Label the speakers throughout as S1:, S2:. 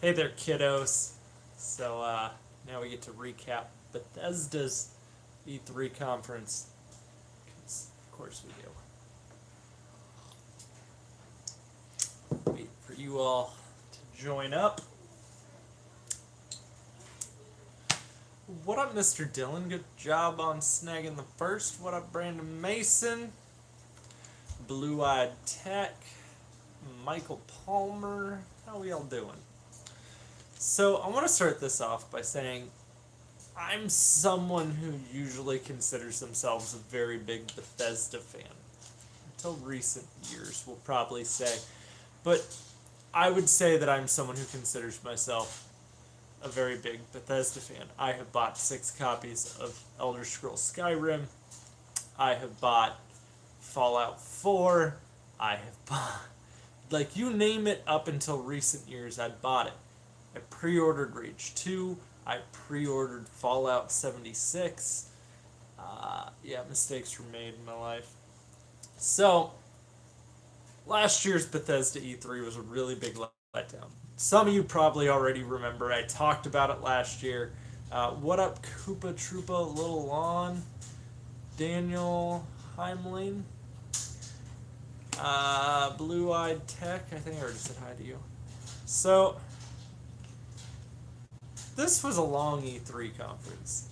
S1: Hey there, kiddos. So now we get to recap Bethesda's E3 conference. 'Cause of course we do. Wait for you all to join up. What up, Mr. Dillon? Good job on snagging the first. What up, Brandon Mason? Blue-Eyed Tech. Michael Palmer. How we all doing? So I want to start this off by saying I'm someone who usually considers themselves a very big Bethesda fan. Until recent years, we'll probably say. But I would say that I'm someone who considers myself a very big Bethesda fan. I have bought 6 copies of Elder Scrolls Skyrim. I have bought Fallout 4. I have bought, like, you name it, up until recent years, I'd bought it. I pre-ordered Rage 2. I pre-ordered Fallout 76. Yeah, mistakes were made in my life. So, last year's Bethesda E3 was a really big letdown. Some of you probably already remember. I talked about it last year. What up, Koopa Troopa, Little Lawn, Daniel Heimling, Blue-Eyed Tech. I think I already said hi to you. So, this was a long E3 conference.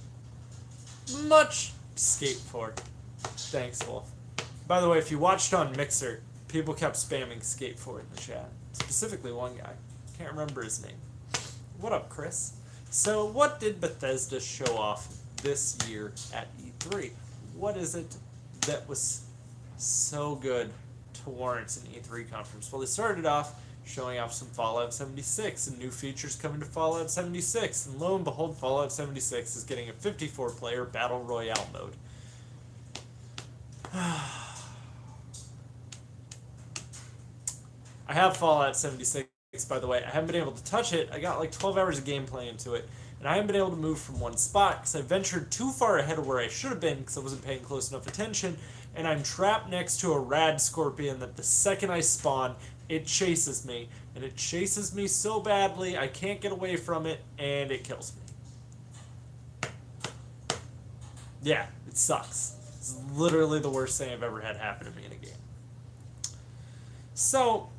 S1: Much to skate for. Thanks, Wolf. By the way, if you watched on Mixer, people kept spamming skate for in the chat. Specifically one guy. Can't remember his name. What up, Chris? So, what did Bethesda show off this year at E3? What is it that was so good to warrant an E3 conference? Well, they started off showing off some Fallout 76 and new features coming to Fallout 76. And lo and behold, Fallout 76 is getting a 54-player Battle Royale mode. I have Fallout 76, by the way. I haven't been able to touch it. I got like 12 hours of gameplay into it. And I haven't been able to move from one spot because I ventured too far ahead of where I should have been because I wasn't paying close enough attention. And I'm trapped next to a rad scorpion that the second I spawn, it chases me. And it chases me so badly, I can't get away from it, and it kills me. Yeah, it sucks. It's literally the worst thing I've ever had happen to me in a game. So,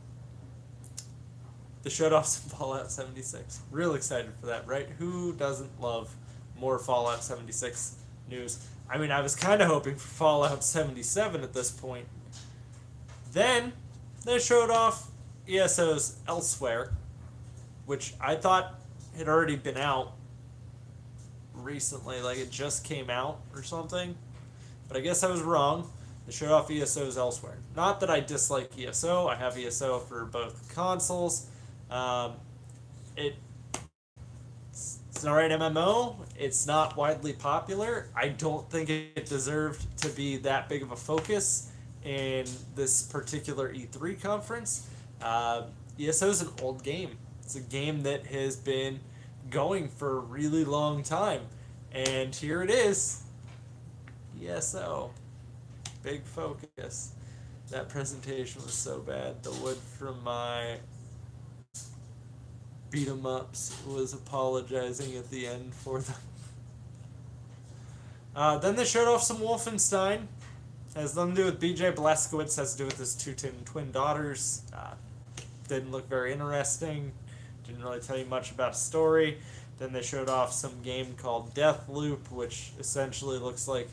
S1: they showed off some Fallout 76. Real excited for that, right? Who doesn't love more Fallout 76 news? I mean, I was kind of hoping for Fallout 77 at this point. Then, they showed off ESO's Elsewhere, which I thought had already been out recently, like it just came out or something. But I guess I was wrong. They showed off ESO's Elsewhere. Not that I dislike ESO. I have ESO for both consoles. It's an alright MMO. It's not widely popular. I don't think it deserved to be that big of a focus in this particular E3 conference. ESO is an old game. It's a game that has been going for a really long time. And here it is. ESO. Big focus. That presentation was so bad. The wood from my beat 'em ups was apologizing at the end for them. Then they showed off some Wolfenstein. Has nothing to do with BJ Blazkowicz, has to do with his two twin daughters. Didn't look very interesting. Didn't really tell you much about a story. Then they showed off some game called Deathloop, which essentially looks like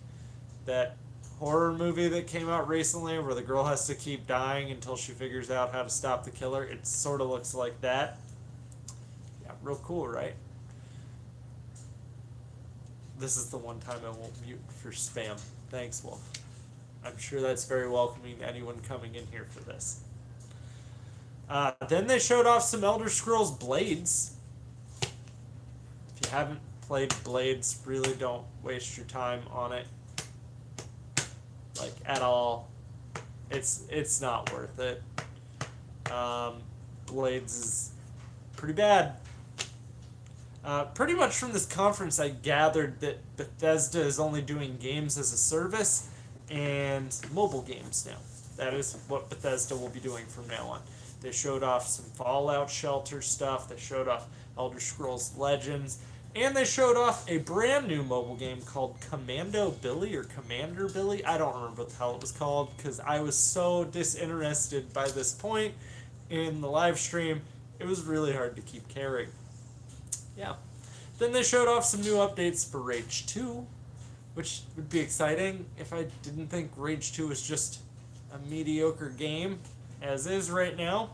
S1: that horror movie that came out recently where the girl has to keep dying until she figures out how to stop the killer. It sort of looks like that. Yeah, real cool, right? This is the one time I won't mute for spam. Thanks, Wolf. I'm sure that's very welcoming to anyone coming in here for this. Then they showed off some Elder Scrolls Blades. If you haven't played Blades, really don't waste your time on it. Like, at all. It's not worth it. Blades is pretty bad. Pretty much from this conference, I gathered that Bethesda is only doing games as a service and mobile games now. That is what Bethesda will be doing from now on. They showed off some Fallout Shelter stuff. They showed off Elder Scrolls Legends. And they showed off a brand new mobile game called Commando Billy or Commander Billy. I don't remember what the hell it was called because I was so disinterested by this point in the live stream. It was really hard to keep caring. Yeah. Then they showed off some new updates for Rage 2, which would be exciting if I didn't think Rage 2 was just a mediocre game, as is right now.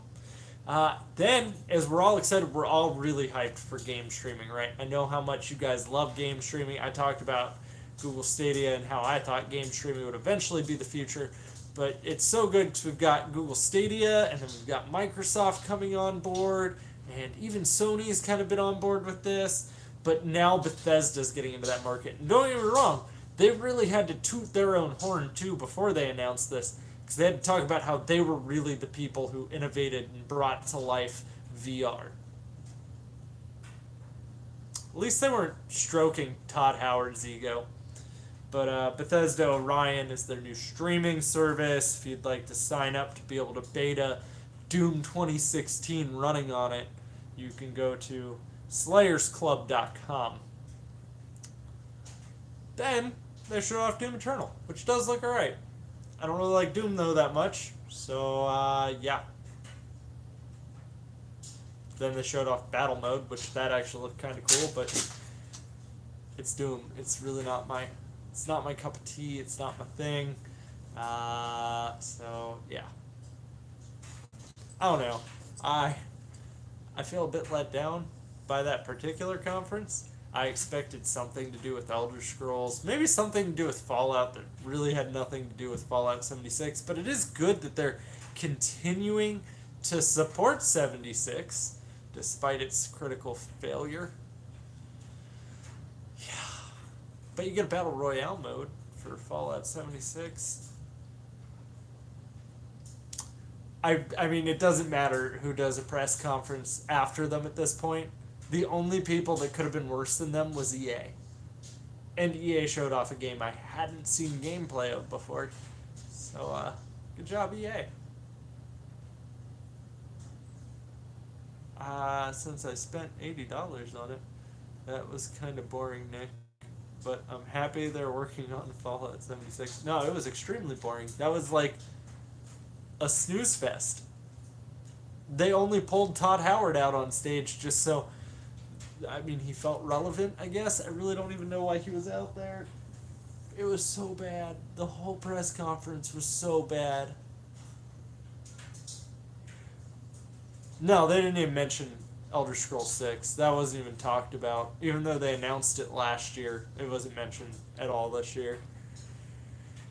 S1: Then, as we're all excited, we're all really hyped for game streaming, right? I know how much you guys love game streaming. I talked about Google Stadia and how I thought game streaming would eventually be the future. But it's so good because we've got Google Stadia, and then we've got Microsoft coming on board, and even Sony's kind of been on board with this. But now Bethesda's getting into that market. And don't get me wrong, they really had to toot their own horn, too, before they announced this. Because they had to talk about how they were really the people who innovated and brought to life VR. At least they weren't stroking Todd Howard's ego. But Bethesda Orion is their new streaming service. If you'd like to sign up to be able to beta Doom 2016 running on it, you can go to slayersclub.com. Then they showed off Doom Eternal, which does look alright. I don't really like Doom, though, that much. So, yeah. Then they showed off Battle Mode, which that actually looked kind of cool, but it's Doom. It's really not my... It's not my cup of tea. It's not my thing. So, yeah. I don't know. I feel a bit let down by that particular conference. I expected something to do with Elder Scrolls, maybe something to do with Fallout that really had nothing to do with Fallout 76, but it is good that they're continuing to support 76 despite its critical failure. Yeah. But you get a Battle Royale mode for Fallout 76. I mean, it doesn't matter who does a press conference after them at this point. The only people that could have been worse than them was EA. And EA showed off a game I hadn't seen gameplay of before. So, good job, EA. Since I spent $80 on it, that was kind of boring, Nick. But I'm happy they're working on Fallout 76. No, it was extremely boring. That was like a snooze fest. They only pulled Todd Howard out on stage just so... I mean, he felt relevant, I guess. I really don't even know why he was out there. It was so bad. The whole press conference was so bad. No, they didn't even mention Elder Scrolls 6. That wasn't even talked about. Even though they announced it last year, it wasn't mentioned at all this year.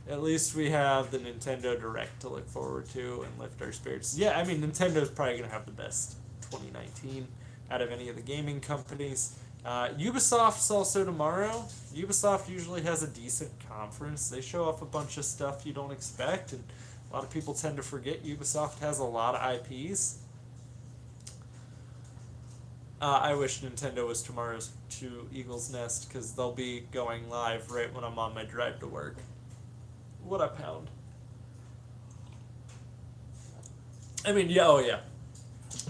S1: At least we have the Nintendo Direct to look forward to and lift our spirits. Yeah, I mean, Nintendo's probably going to have the best 2019 out of any of the gaming companies. Ubisoft's also tomorrow. Ubisoft usually has a decent conference. They show off a bunch of stuff you don't expect, and a lot of people tend to forget Ubisoft has a lot of IPs. I wish Nintendo was tomorrow's to Eagle's Nest, because they'll be going live right when I'm on my drive to work. What a pound. I mean, yeah, oh yeah.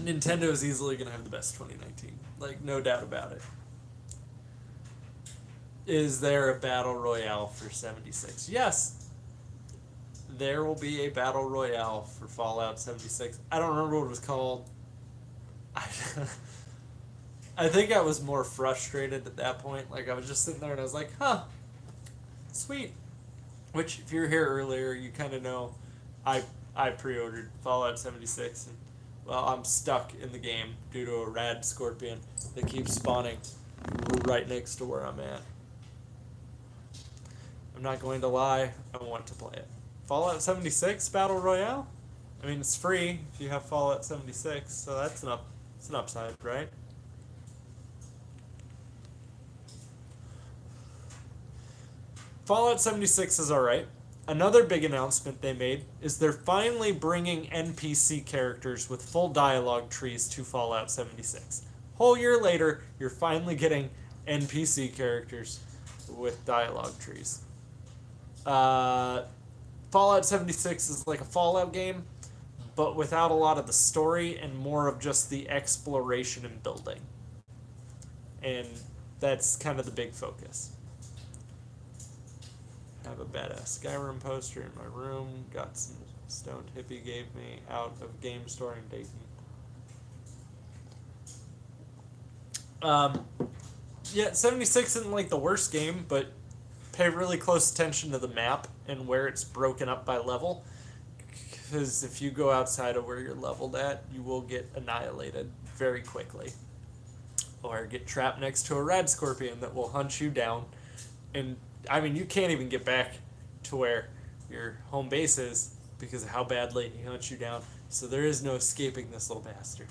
S1: Nintendo is easily going to have the best 2019. Like, no doubt about it. Is there a Battle Royale for 76? Yes. There will be a Battle Royale for Fallout 76. I don't remember what it was called. I think I was more frustrated at that point. Like, I was just sitting there and I was like, huh, sweet. Which, if you were here earlier, you kind of know I pre-ordered Fallout 76. And, well, I'm stuck in the game due to a rad scorpion that keeps spawning right next to where I'm at. I'm not going to lie, I want to play it. Fallout 76 Battle Royale? I mean, it's free if you have Fallout 76, so that's an upside, right? Fallout 76 is alright. Another big announcement they made is they're finally bringing NPC characters with full dialogue trees to Fallout 76. Whole year later, you're finally getting NPC characters with dialogue trees. Fallout 76 is like a Fallout game, but without a lot of the story and more of just the exploration and building. And that's kind of the big focus. Have a badass Skyrim poster in my room. Got some stoned hippie gave me out of game store in Dayton. Yeah, 76 isn't like the worst game, but pay really close attention to the map and where it's broken up by level. Because if you go outside of where you're leveled at, you will get annihilated very quickly. Or get trapped next to a red scorpion that will hunt you down. And, I mean, you can't even get back to where your home base is because of how badly he hunts you down. So there is no escaping this little bastard.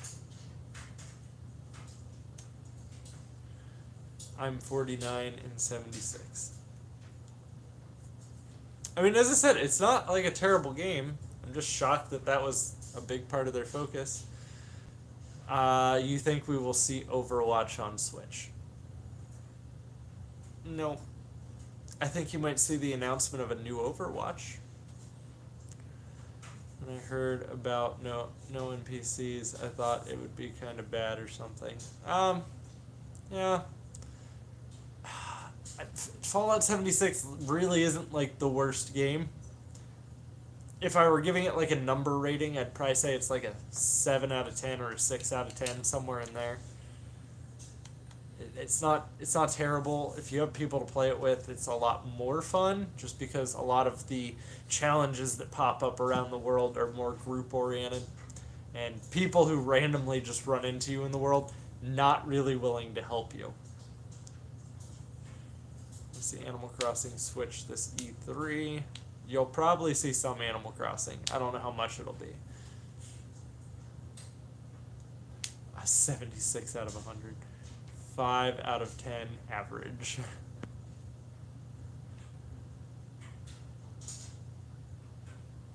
S1: I'm 49 and 76. I mean, as I said, it's not like a terrible game. I'm just shocked that that was a big part of their focus. You think we will see Overwatch on Switch? No. I think you might see the announcement of a new Overwatch. When I heard about no NPCs, I thought it would be kind of bad or something. Yeah. Fallout 76 really isn't like the worst game. If I were giving it like a number rating, I'd probably say it's like a 7 out of 10 or a 6 out of 10, somewhere in there. It's not terrible. If you have people to play it with, it's a lot more fun, just because a lot of the challenges that pop up around the world are more group oriented, and people who randomly just run into you in the world, not really willing to help you. Let's see Animal Crossing Switch this E3. You'll probably see some Animal Crossing. I don't know how much it'll be. A 76 out of 100. 5 out of 10 average.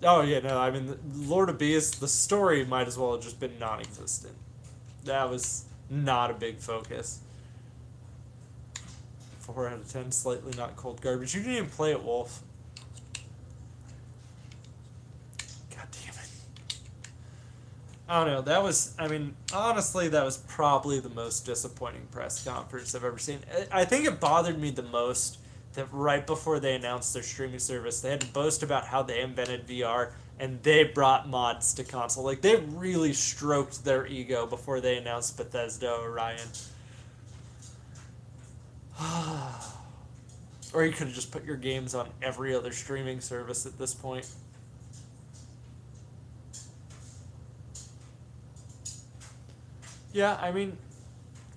S1: Oh yeah, no, I mean, Lord of Beasts, the story might as well have just been non-existent. That was not a big focus. 4 out of 10, slightly not cold garbage. You didn't even play it, Wolf. God damn it. I don't know, that was, I mean, honestly, that was probably the most disappointing press conference I've ever seen. I think it bothered me the most that right before they announced their streaming service, they had to boast about how they invented VR and they brought mods to console. Like, they really stroked their ego before they announced Bethesda Orion. Or you could have just put your games on every other streaming service at this point. Yeah, I mean,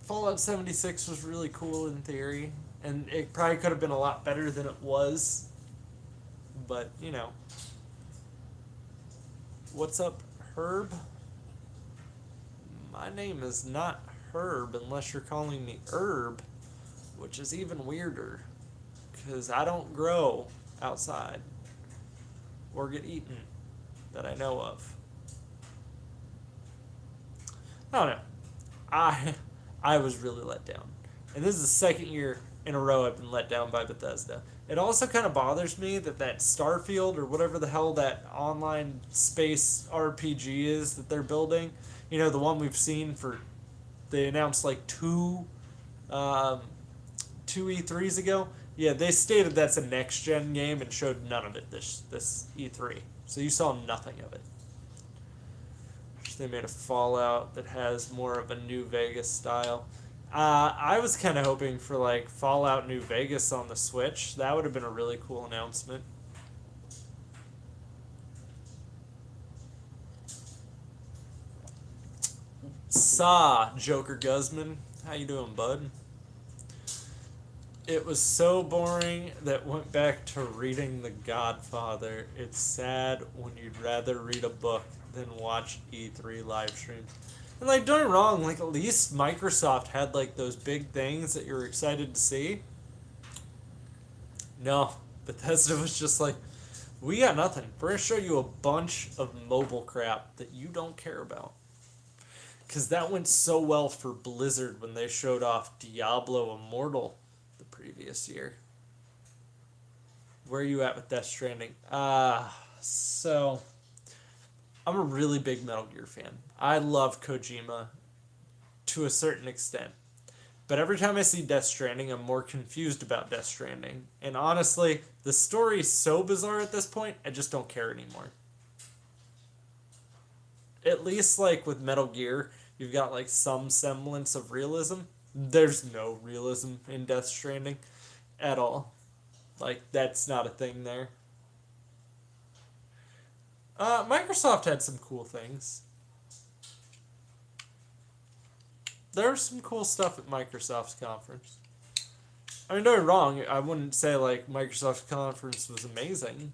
S1: Fallout 76 was really cool in theory, and it probably could have been a lot better than it was, but, you know. What's up, Herb? My name is not Herb unless you're calling me Herb, which is even weirder, because I don't grow outside or get eaten that I know of. I don't know. I was really let down. And this is the second year in a row I've been let down by Bethesda. It also kind of bothers me that Starfield, or whatever the hell that online space RPG is that they're building, you know, the one we've seen for, they announced like two E3s ago. Yeah, they stated that's a next-gen game and showed none of it this E3. So you saw nothing of it. They made a Fallout that has more of a New Vegas style. I was kind of hoping for like Fallout New Vegas on the Switch. That would have been a really cool announcement. Joker Guzman. How you doing, bud? It was so boring that went back to reading The Godfather. It's sad when you'd rather read a book than watch E3 live streams. And like, don't get me wrong, like at least Microsoft had like those big things that you're excited to see. No, Bethesda was just like, we got nothing. We're going to show you a bunch of mobile crap that you don't care about. Because that went so well for Blizzard when they showed off Diablo Immortal the previous year. Where are you at with Death Stranding? So I'm a really big Metal Gear fan. I love Kojima to a certain extent. But every time I see Death Stranding, I'm more confused about Death Stranding. And honestly, the story is so bizarre at this point, I just don't care anymore. At least, like, with Metal Gear, you've got, like, some semblance of realism. There's no realism in Death Stranding at all. Like, that's not a thing there. Microsoft had some cool things. There was some cool stuff at Microsoft's conference. I mean, don't get me wrong, I wouldn't say, like, Microsoft's conference was amazing,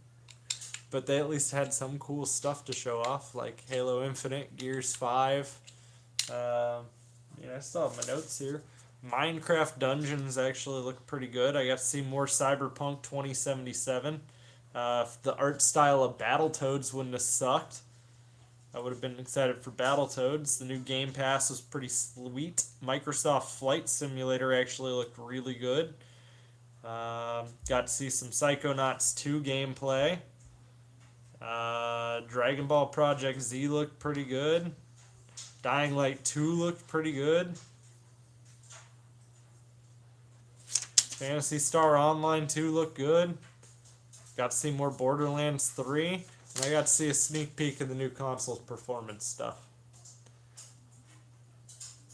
S1: but they at least had some cool stuff to show off, like Halo Infinite, Gears 5. I still have my notes here. Minecraft Dungeons actually look pretty good. I got to see more Cyberpunk 2077. If the art style of Battletoads wouldn't have sucked, I would have been excited for Battletoads. The new Game Pass was pretty sweet. Microsoft Flight Simulator actually looked really good. Got to see some Psychonauts 2 gameplay. Dragon Ball Project Z looked pretty good. Dying Light 2 looked pretty good. Phantasy Star Online 2 looked good. Got to see more Borderlands 3. And I got to see a sneak peek of the new console's performance stuff.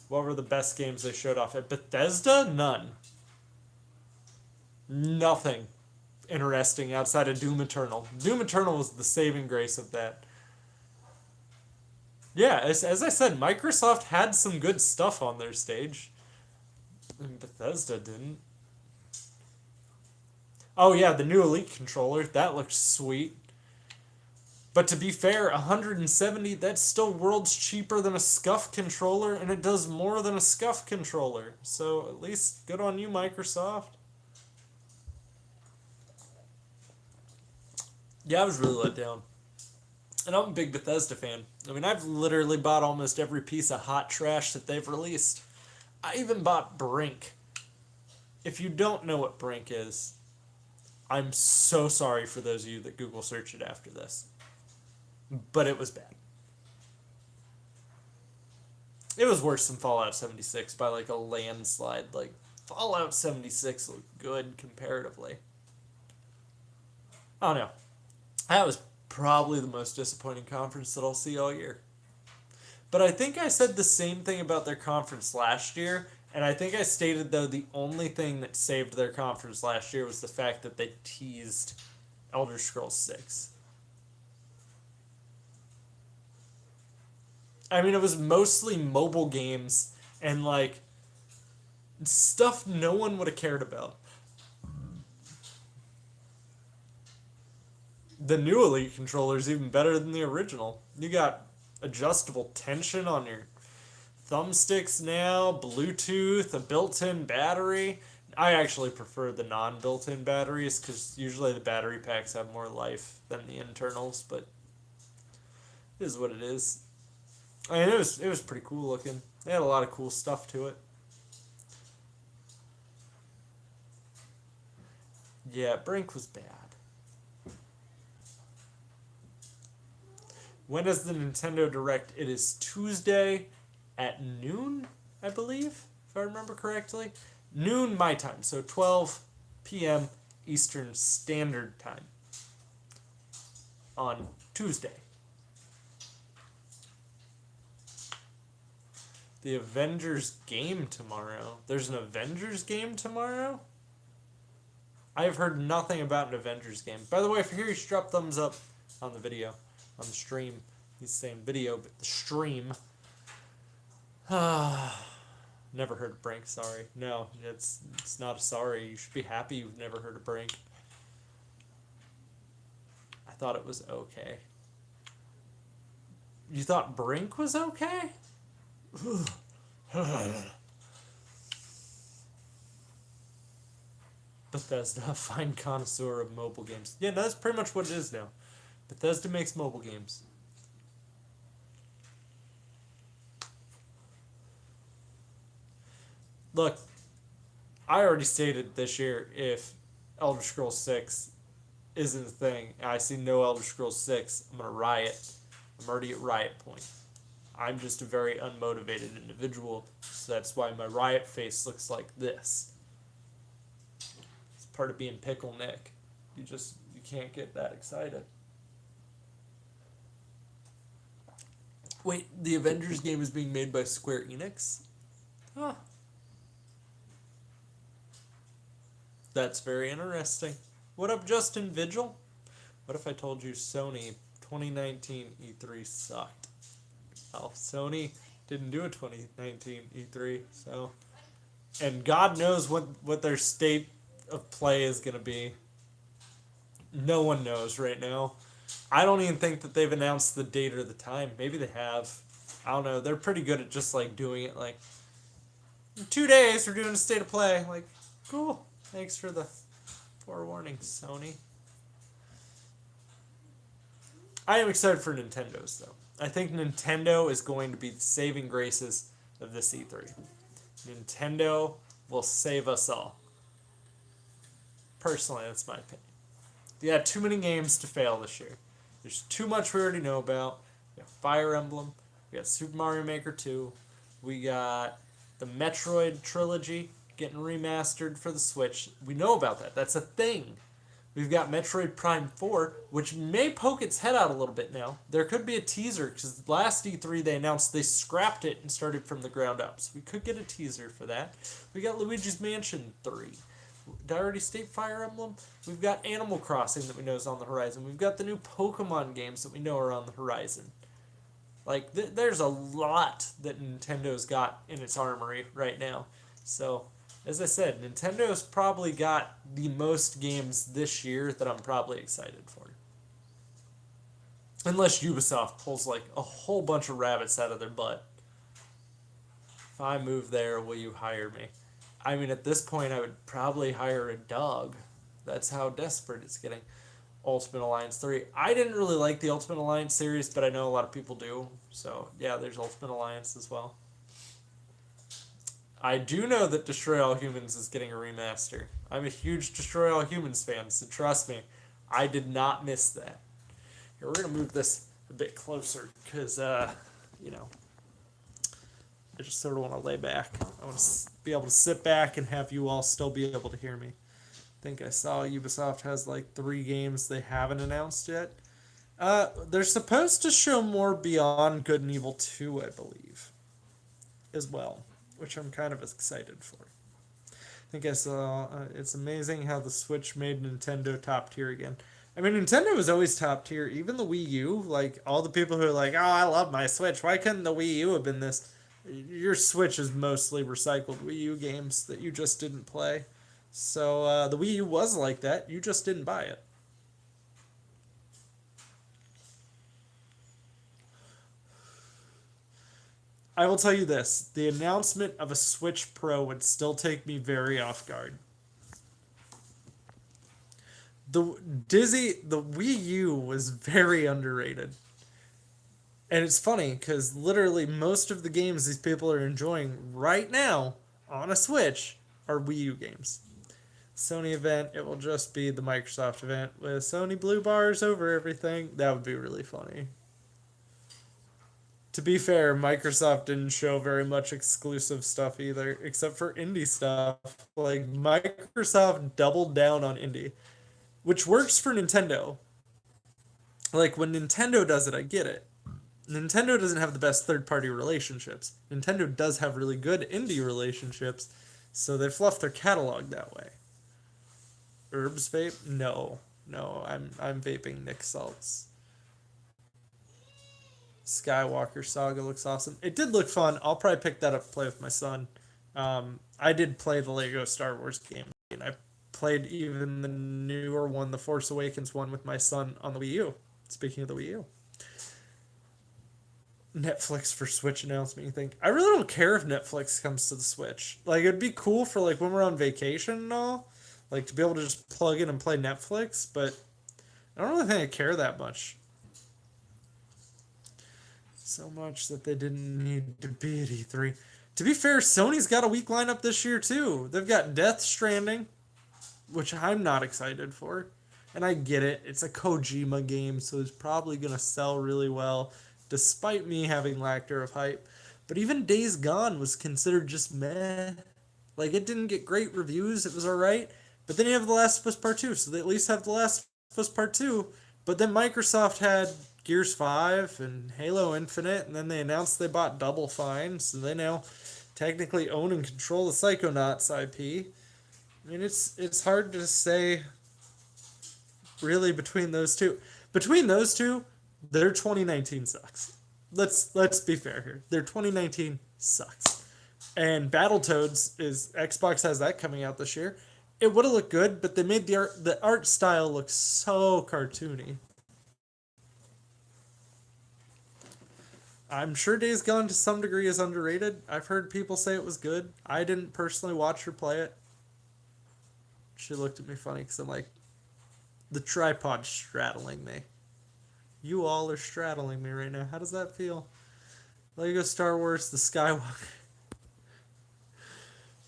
S1: What were the best games they showed off? At Bethesda? None. Nothing interesting outside of Doom Eternal. Doom Eternal was the saving grace of that. Yeah, as I said, Microsoft had some good stuff on their stage. And Bethesda didn't. Oh yeah, the new Elite controller. That looked sweet. But to be fair, 170, that's still worlds cheaper than a SCUF controller, and it does more than a SCUF controller. So at least good on you, Microsoft. Yeah, I was really let down. And I'm a big Bethesda fan. I mean, I've literally bought almost every piece of hot trash that they've released. I even bought Brink. If you don't know what Brink is, I'm so sorry for those of you that Google search it after this. But it was bad. It was worse than Fallout 76 by like a landslide. Like, Fallout 76 looked good comparatively. I don't know. That was probably the most disappointing conference that I'll see all year. But I think I said the same thing about their conference last year, and I think I stated, though, the only thing that saved their conference last year was the fact that they teased Elder Scrolls 6. I mean, it was mostly mobile games and, like, stuff no one would have cared about. The new Elite controller is even better than the original. You got adjustable tension on your thumbsticks now, Bluetooth, a built-in battery. I actually prefer the non-built-in batteries because usually the battery packs have more life than the internals, but it is what it is. I mean, it was pretty cool looking. They had a lot of cool stuff to it. Yeah, Brink was bad. When is the Nintendo Direct? It is Tuesday at noon, I believe, if I remember correctly. Noon my time, so 12 p.m. Eastern Standard Time on Tuesday. The Avengers game tomorrow. There's an Avengers game tomorrow? I have heard nothing about an Avengers game. By the way, if you're here, you should drop thumbs up on the video. On the stream. He's saying video, but the stream. Never heard of Brink, sorry. No, it's not a sorry. You should be happy you've never heard of Brink. I thought it was okay. You thought Brink was okay? Bethesda, a fine connoisseur of mobile games. Yeah, that's pretty much what it is now. Bethesda makes mobile games. Look, I already stated this year if Elder Scrolls 6 isn't a thing, and I see no Elder Scrolls 6, I'm going to riot. I'm already at riot point. I'm just a very unmotivated individual, so that's why my riot face looks like this. It's part of being Pickle Nick. You can't get that excited. Wait, the Avengers game is being made by Square Enix? Huh. That's very interesting. What up, Justin Vigil? What if I told you Sony 2019 E3 sucked? Well, Sony didn't do a 2019 E3, so... And God knows what their state of play is going to be. No one knows right now. I don't even think that they've announced the date or the time. Maybe they have. I don't know. They're pretty good at just like doing it like in 2 days we're doing a state of play. Like, cool. Thanks for the forewarning, Sony. I am excited for Nintendo's though. I think Nintendo is going to be the saving graces of this E3. Nintendo will save us all. Personally, that's my opinion. They had too many games to fail this year. There's too much we already know about. We got Fire Emblem. We got Super Mario Maker 2. We got the Metroid trilogy getting remastered for the Switch. We know about that. That's a thing. We've got Metroid Prime 4, which may poke its head out a little bit now. There could be a teaser, because last E3 they announced they scrapped it and started from the ground up. So we could get a teaser for that. We got Luigi's Mansion 3. Did I already state Fire Emblem? We've got Animal Crossing that we know is on the horizon. We've got the new Pokemon games that we know are on the horizon. Like, there's a lot that Nintendo's got in its armory right now. So, as I said, Nintendo's probably got the most games this year that I'm probably excited for. Unless Ubisoft pulls, like, a whole bunch of rabbits out of their butt. If I move there, will you hire me? I mean, at this point, I would probably hire a dog. That's how desperate it's getting. Ultimate Alliance 3. I didn't really like the Ultimate Alliance series, but I know a lot of people do. So, yeah, there's Ultimate Alliance as well. I do know that Destroy All Humans is getting a remaster. I'm a huge Destroy All Humans fan, so trust me, I did not miss that. Here, we're going to move this a bit closer, because, you know, I just sort of want to lay back. I want to be able to sit back and have you all still be able to hear me. I think I saw Ubisoft has like 3 games they haven't announced yet. They're supposed to show more Beyond Good and Evil 2, I believe, as well, which I'm kind of excited for. I think I saw, it's amazing how the Switch made Nintendo top tier again. I mean, Nintendo was always top tier. Even the Wii U, like, all the people who are like, oh, I love my Switch. Why couldn't the Wii U have been this? Your Switch is mostly recycled Wii U games that you just didn't play. So, the Wii U was like that. You just didn't buy it. I will tell you this. The announcement of a Switch Pro would still take me very off guard. The Wii U was very underrated. And it's funny, because literally most of the games these people are enjoying right now on a Switch are Wii U games. Sony event, it will just be the Microsoft event with Sony blue bars over everything. That would be really funny. To be fair, Microsoft didn't show very much exclusive stuff either, except for indie stuff. Like, Microsoft doubled down on indie, which works for Nintendo. Like, when Nintendo does it, I get it. Nintendo doesn't have the best third-party relationships. Nintendo does have really good indie relationships, so they fluff their catalog that way. Herbs vape? No, I'm vaping Nick Salts. Skywalker Saga looks awesome. It did look fun. I'll probably pick that up and play with my son. I did play the Lego Star Wars game, and I played even the newer one, the Force Awakens one, with my son on the Wii U. Speaking of the Wii U. Netflix for Switch announcement, you think? I really don't care if Netflix comes to the Switch. Like, it'd be cool for, like, when we're on vacation and all. Like, to be able to just plug in and play Netflix, but I don't really think I care that much. So much that they didn't need to be at E3. To be fair, Sony's got a weak lineup this year, too. They've got Death Stranding, which I'm not excited for. And I get it. It's a Kojima game, so it's probably going to sell really well. despite me having lacked of hype. But even Days Gone was considered just meh. Like, it didn't get great reviews, it was alright. But then you have The Last of Us Part 2, so they at least have The Last of Us Part 2. But then Microsoft had Gears 5 and Halo Infinite, and then they announced they bought Double Fine, so they now technically own and control the Psychonauts IP. I mean, it's hard to say really between those two. Between those two, their 2019 sucks. Let's be fair here. Their 2019 sucks. And Battletoads is Xbox has that coming out this year. It would have looked good, but they made the art style look so cartoony. I'm sure Days Gone to some degree is underrated. I've heard people say it was good. I didn't personally watch her play it. She looked at me funny because I'm like, the tripod's straddling me. You all are straddling me right now. How does that feel? Lego Star Wars The Skywalker.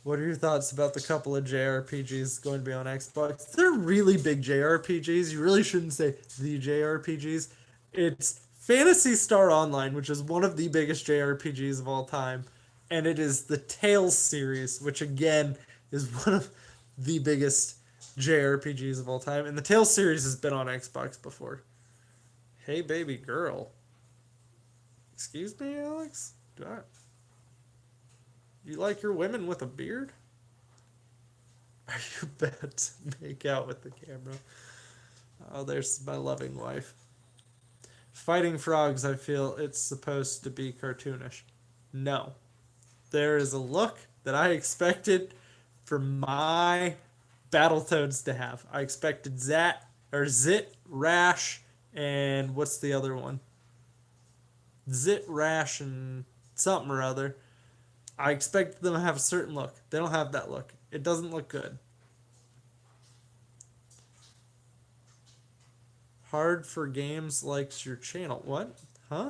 S1: What are your thoughts about the couple of JRPGs going to be on Xbox? They're really big JRPGs. You really shouldn't say the JRPGs. It's Phantasy Star Online, which is one of the biggest JRPGs of all time. And it is the Tales series, which again is one of the biggest JRPGs of all time. And the Tales series has been on Xbox before. Hey, baby girl. Excuse me, Alex? You like your women with a beard? Are you bad to make out with the camera? Oh, there's my loving wife. Fighting frogs, I feel it's supposed to be cartoonish. No. There is a look that I expected for my Battletoads to have. I expected Zit, Rash, and what's the other one? Zit, Rash, and something or other. I expected them to have a certain look. They don't have that look. It doesn't look good. Hard for games likes your channel. What? Huh?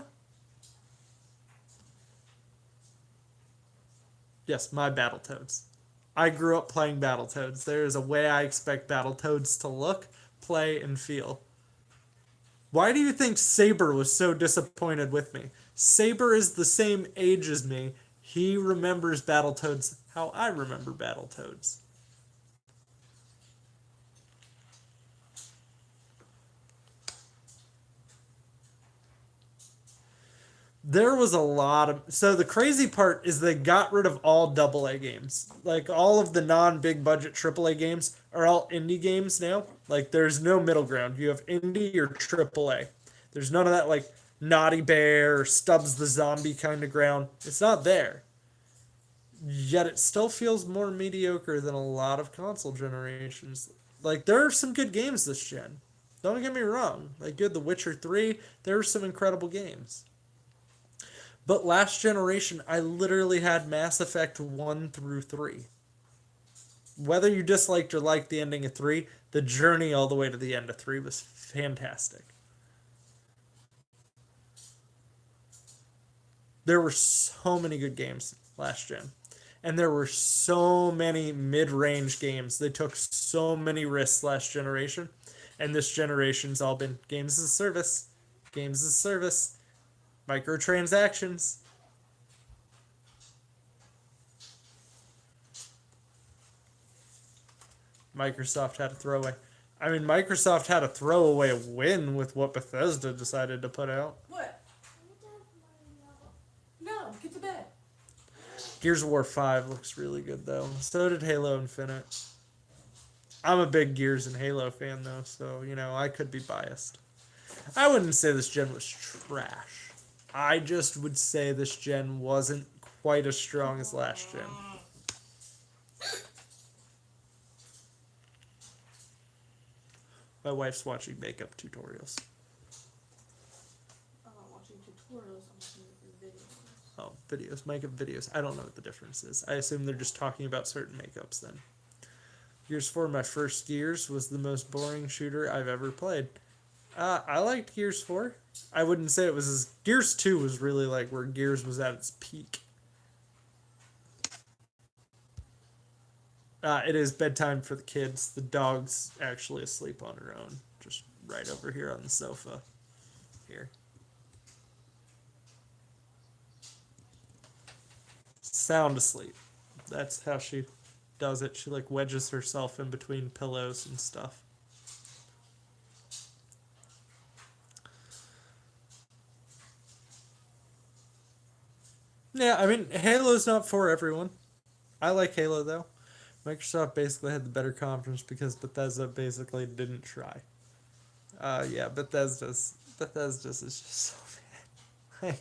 S1: Yes, my Battletoads. I grew up playing Battletoads. There is a way I expect Battletoads to look, play, and feel. Why do you think Saber was so disappointed with me? Saber is the same age as me. He remembers Battletoads how I remember Battletoads. There was a lot of... So the crazy part is they got rid of all AA games. Like, all of the non-big budget AAA games are all indie games now. Like, there's no middle ground. You have indie or AAA. There's none of that, like, Naughty Bear or Stubbs the Zombie kind of ground. It's not there. Yet it still feels more mediocre than a lot of console generations. Like, there are some good games this gen. Don't get me wrong. Like, you had The Witcher 3. There were some incredible games. But last generation, I literally had Mass Effect 1 through 3. Whether you disliked or liked the ending of 3, the journey all the way to the end of 3 was fantastic. There were so many good games last gen. And there were so many mid-range games. They took so many risks last generation. And this generation's all been games as a service. Games as a service. Microtransactions. Microsoft had a throwaway. I mean, Microsoft had a throwaway win with what Bethesda decided to put out.
S2: What? No, get to bed.
S1: Gears of War 5 looks really good, though. So did Halo Infinite. I'm a big Gears and Halo fan, though, so, you know, I could be biased. I wouldn't say this gen was trash. I just would say this gen wasn't quite as strong as last gen. My wife's watching makeup tutorials.
S2: I'm not watching tutorials, I'm watching videos.
S1: Oh, videos, makeup videos. I don't know what the difference is. I assume they're just talking about certain makeups then. Gears 4, my first Gears, was the most boring shooter I've ever played. I liked Gears 4. I wouldn't say it was as... Gears 2 was really like where Gears was at its peak. It is bedtime for the kids. The dog's actually asleep on her own. Just right over here on the sofa. Here. sound asleep. That's how she does it. She like wedges herself in between pillows and stuff. Yeah, I mean, Halo's not for everyone. I like Halo though. Microsoft basically had the better conference because Bethesda basically didn't try. Yeah, Bethesda's is just so bad.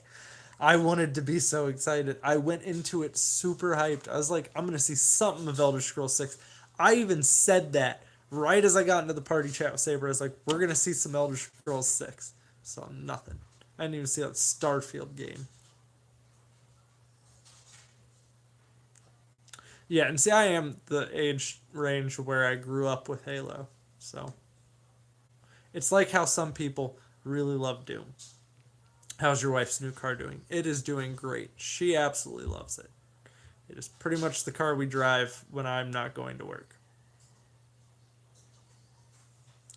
S1: I wanted to be so excited. I went into it super hyped. I was like, I'm gonna see something of Elder Scrolls 6. I even said that right as I got into the party chat with Saber. I was like, we're gonna see some Elder Scrolls 6. Saw nothing. I didn't even see that Starfield game. Yeah, and see, I am the age range where I grew up with Halo. So it's like how some people really love Doom. How's your wife's new car doing? It is doing great. She absolutely loves it. It is pretty much the car we drive when I'm not going to work.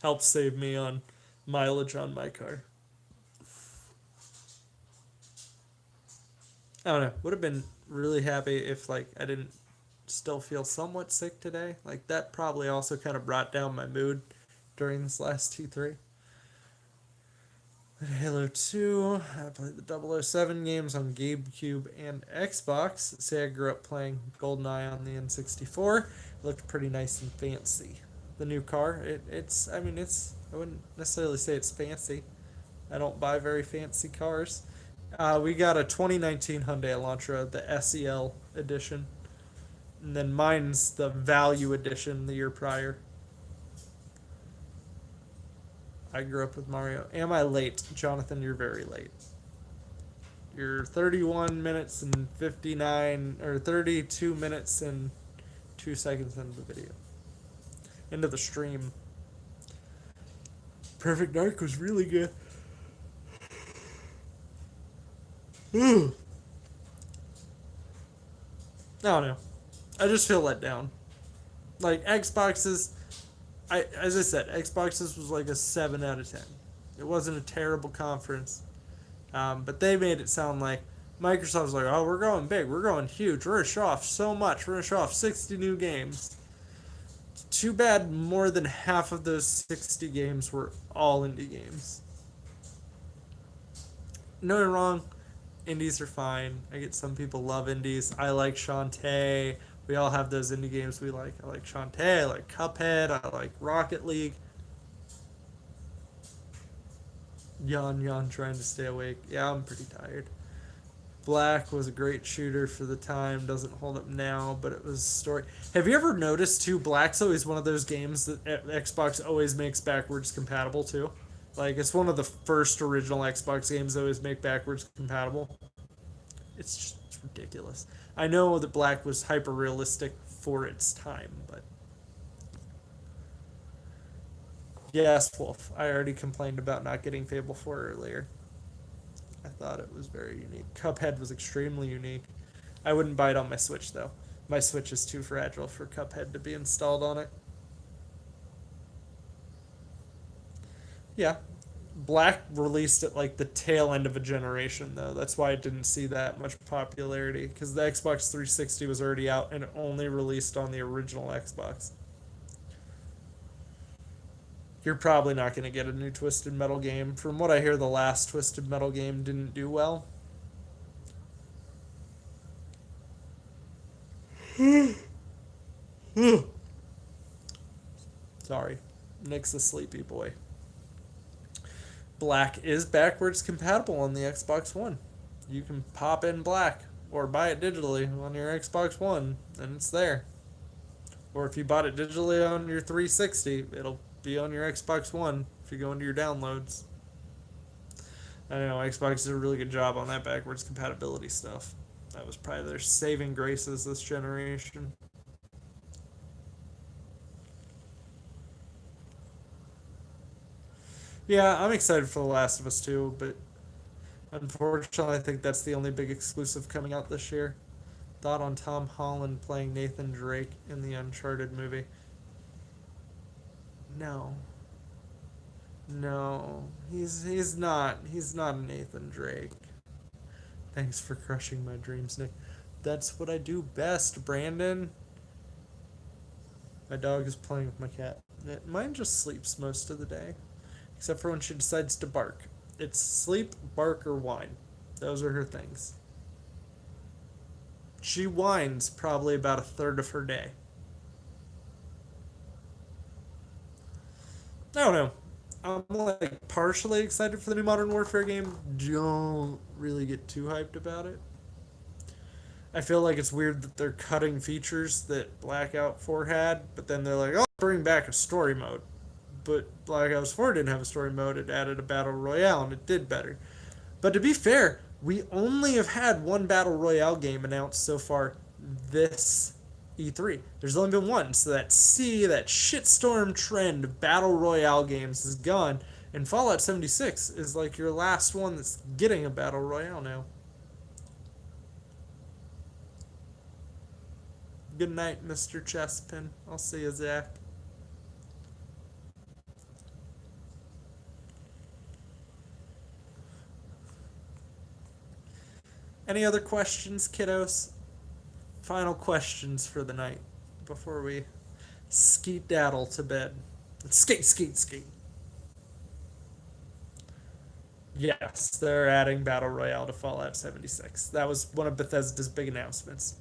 S1: Helps save me on mileage on my car. I don't know. Would have been really happy if like I didn't still feel somewhat sick today. Like that probably also kind of brought down my mood during this last E3. Halo 2. I played the 007 games on GameCube and Xbox. Say I grew up playing GoldenEye on the N64. It looked pretty nice and fancy. The new car, I wouldn't necessarily say it's fancy. I don't buy very fancy cars. We got a 2019 Hyundai Elantra, the SEL edition. And then mine's the value edition the year prior. I grew up with Mario. Am I late? Jonathan, you're very late. You're 31 minutes and 59, or 32 minutes and 2 seconds into the video. Into the stream. Perfect Dark was really good. I don't know. I just feel let down. Like Xboxes, as I said, Xboxes was like a 7 out of 10. It wasn't a terrible conference, but they made it sound like Microsoft was like, oh, we're going big, we're going huge, we're gonna show off so much, we're gonna show off 60 new games. Too bad more than half of those 60 games were all indie games. No wrong, indies are fine. I get some people love indies. I like Shantae. We all have those indie games we like. I like Shantae, I like Cuphead, I like Rocket League. Yawn, trying to stay awake. Yeah, I'm pretty tired. Black was a great shooter for the time. Doesn't hold up now, but it was story. Have you ever noticed too? Black's always one of those games that Xbox always makes backwards compatible too. Like it's one of the first original Xbox games that always make backwards compatible. It's ridiculous. I know that Black was hyper realistic for its time, but yes, Wolf. I already complained about not getting Fable 4 earlier. I thought it was very unique. Cuphead was extremely unique. I wouldn't buy it on my Switch though. My Switch is too fragile for Cuphead to be installed on it. Yeah. Black released at like the tail end of a generation though. That's why it didn't see that much popularity because the Xbox 360 was already out and it only released on the original Xbox. You're probably not going to get a new Twisted Metal game. From what I hear, the last Twisted Metal game didn't do well. Sorry. Nick's a sleepy boy. Black is backwards compatible on the Xbox One. You can pop in Black or buy it digitally on your Xbox One and it's there. Or if you bought it digitally on your 360, it'll be on your Xbox One if you go into your downloads. I know Xbox did a really good job on that backwards compatibility stuff. That was probably their saving graces this generation. Yeah, I'm excited for The Last of Us 2, but unfortunately, I think that's the only big exclusive coming out this year. Thought on Tom Holland playing Nathan Drake in the Uncharted movie. No. No. He's not. He's not a Nathan Drake. Thanks for crushing my dreams, Nick. That's what I do best, Brandon. My dog is playing with my cat. Mine just sleeps most of the day, except for when she decides to bark. It's sleep, bark, or whine. Those are her things. She whines probably about a third of her day. I don't know. I'm like partially excited for the new Modern Warfare game. Don't really get too hyped about it. I feel like it's weird that they're cutting features that Blackout 4 had, but then they're like, oh, bring back a story mode. But Blackout 4 didn't have a story mode, it added a battle royale, and it did better. But to be fair, we only have had one battle royale game announced so far this E3. There's only been one, so that shitstorm trend of battle royale games is gone, and Fallout 76 is like your last one that's getting a battle royale now. Good night, Mr. Chespin. I'll see you, Zach. Any other questions, kiddos? Final questions for the night before we skeet-daddle to bed. Skate, skate, skate. Yes, they're adding Battle Royale to Fallout 76. That was one of Bethesda's big announcements.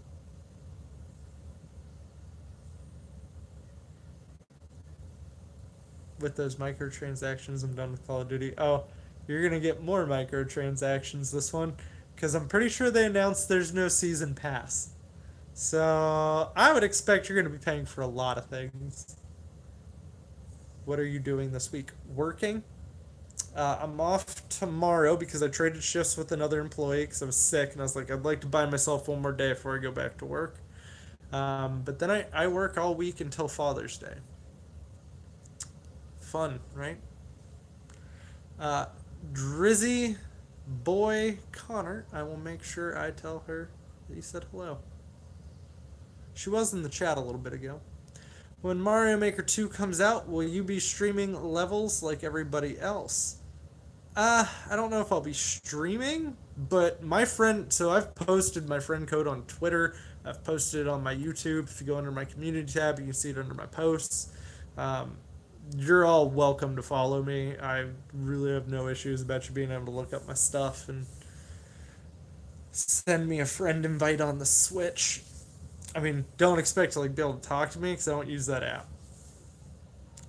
S1: With those microtransactions, I'm done with Call of Duty. Oh, you're going to get more microtransactions this one, because I'm pretty sure they announced there's no season pass. So I would expect you're going to be paying for a lot of things. What are you doing this week? Working? I'm off tomorrow because I traded shifts with another employee because I was sick, and I was like, I'd like to buy myself one more day before I go back to work. But then I work all week until Father's Day. Fun, right? Drizzy boy Connor, I will make sure I tell her that you said hello. She was in the chat a little bit ago. When Mario Maker 2 comes out, will you be streaming levels like everybody else? I don't know if I'll be streaming, but my friend, so I've posted my friend code on Twitter. I've posted it on my YouTube. If you go under my community tab, you can see it under my posts. You're all welcome to follow me. I really have no issues about you being able to look up my stuff and send me a friend invite on the Switch. I mean, don't expect to like be able to talk to me because I don't use that app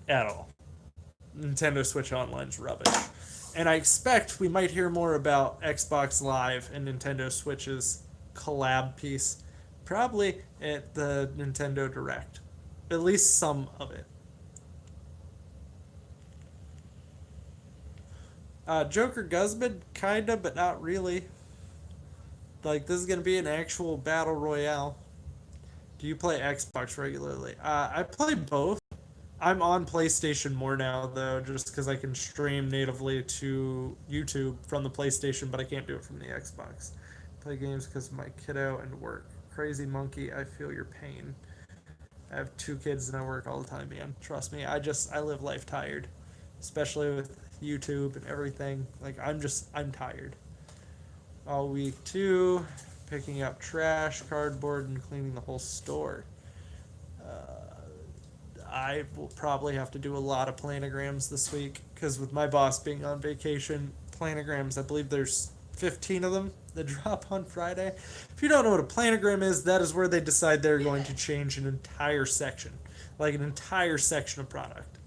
S1: at all. Nintendo Switch Online's rubbish. And I expect we might hear more about Xbox Live and Nintendo Switch's collab piece probably at the Nintendo Direct. At least some of it. Joker Guzman, kinda, but not really. Like, this is gonna be an actual battle royale. Do you play Xbox regularly? I play both. I'm on PlayStation more now, though, just because I can stream natively to YouTube from the PlayStation, but I can't do it from the Xbox. Play games because of my kiddo and work. Crazy monkey, I feel your pain. I have 2 kids and I work all the time, man. Trust me, I live life tired. Especially with YouTube and everything. Like, I'm tired. All week, too. Picking up trash, cardboard, and cleaning the whole store. I will probably have to do a lot of planograms this week because with my boss being on vacation, planograms, I believe there's 15 of them that drop on Friday. If you don't know what a planogram is, that is where they decide they're going to change an entire section, like an entire section of product.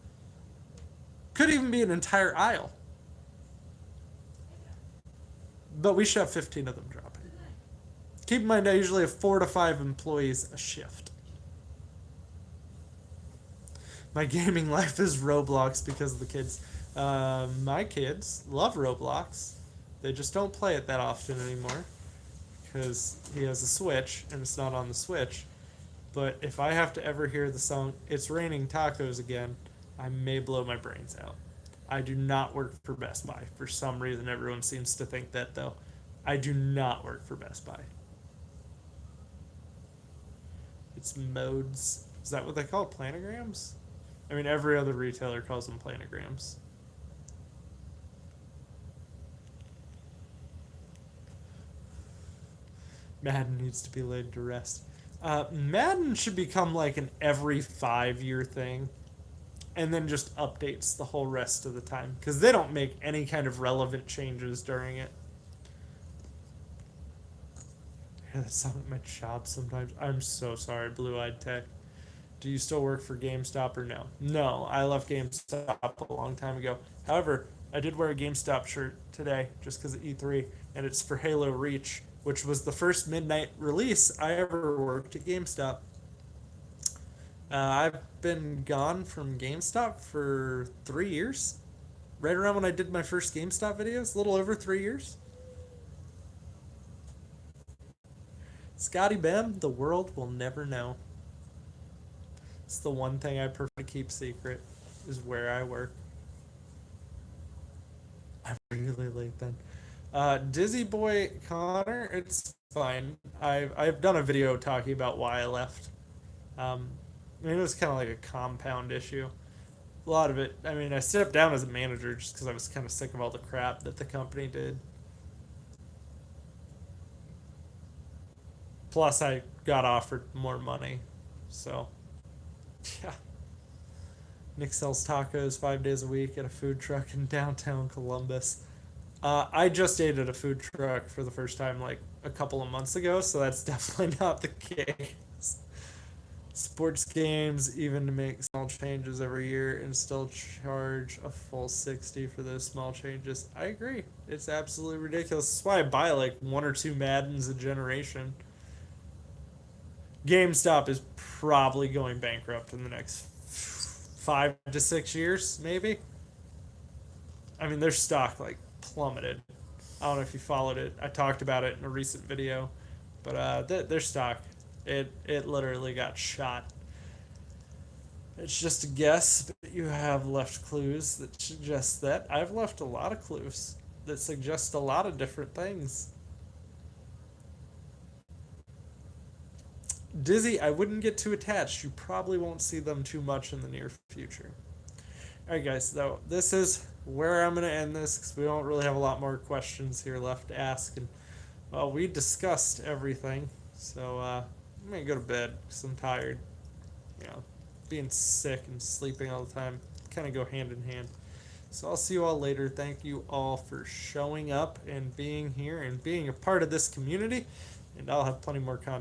S1: Could even be an entire aisle. But we should have 15 of them dropping. Keep in mind, I usually have 4 to 5 employees a shift. My gaming life is Roblox because of the kids. My kids love Roblox. They just don't play it that often anymore because he has a Switch and it's not on the Switch. But if I have to ever hear the song "It's Raining Tacos" again, I may blow my brains out. I do not work for Best Buy. For some reason, everyone seems to think that, though. I do not work for Best Buy. It's modes. Is that what they call it? Planograms? I mean, every other retailer calls them planograms. Madden needs to be laid to rest. Madden should become like an every 5 year thing, and then just updates the whole rest of the time because they don't make any kind of relevant changes during it. I hear that sound at my job sometimes. I'm so sorry, Blue Eyed Tech. Do you still work for GameStop or no? No, I left GameStop a long time ago. However, I did wear a GameStop shirt today just because of E3, and it's for Halo Reach, which was the first midnight release I ever worked at GameStop. I've been gone from GameStop for 3 years. Right around when I did my first GameStop videos, a little over 3 years. Scotty Bam, the world will never know. It's the one thing I prefer to keep secret, is where I work. I'm really late then. Dizzy Boy Connor, it's fine. I've done a video talking about why I left. I mean, it was kind of like a compound issue. A lot of it, I mean, I stepped down as a manager just because I was kind of sick of all the crap that the company did. Plus, I got offered more money. So, yeah. Nick sells tacos 5 days a week at a food truck in downtown Columbus. I just ate at a food truck for the first time like a couple of months ago, so that's definitely not the case. Sports games, even to make small changes every year and still charge a full 60 for those small changes. I agree. It's absolutely ridiculous. That's why I buy like one or two Maddens a generation. GameStop is probably going bankrupt in the next 5 to 6 years, maybe. I mean, their stock like plummeted. I don't know if you followed it. I talked about it in a recent video, but their stock, it literally got shot. It's just a guess, but you have left clues that suggest that. I've left a lot of clues that suggest a lot of different things. Dizzy, I wouldn't get too attached. You probably won't see them too much in the near future. Alright, guys, though, this is where I'm going to end this because we don't really have a lot more questions here left to ask. And, well, we discussed everything. So, I'm going to go to bed because I'm tired. You know, being sick and sleeping all the time kind of go hand in hand. So I'll see you all later. Thank you all for showing up and being here and being a part of this community. And I'll have plenty more content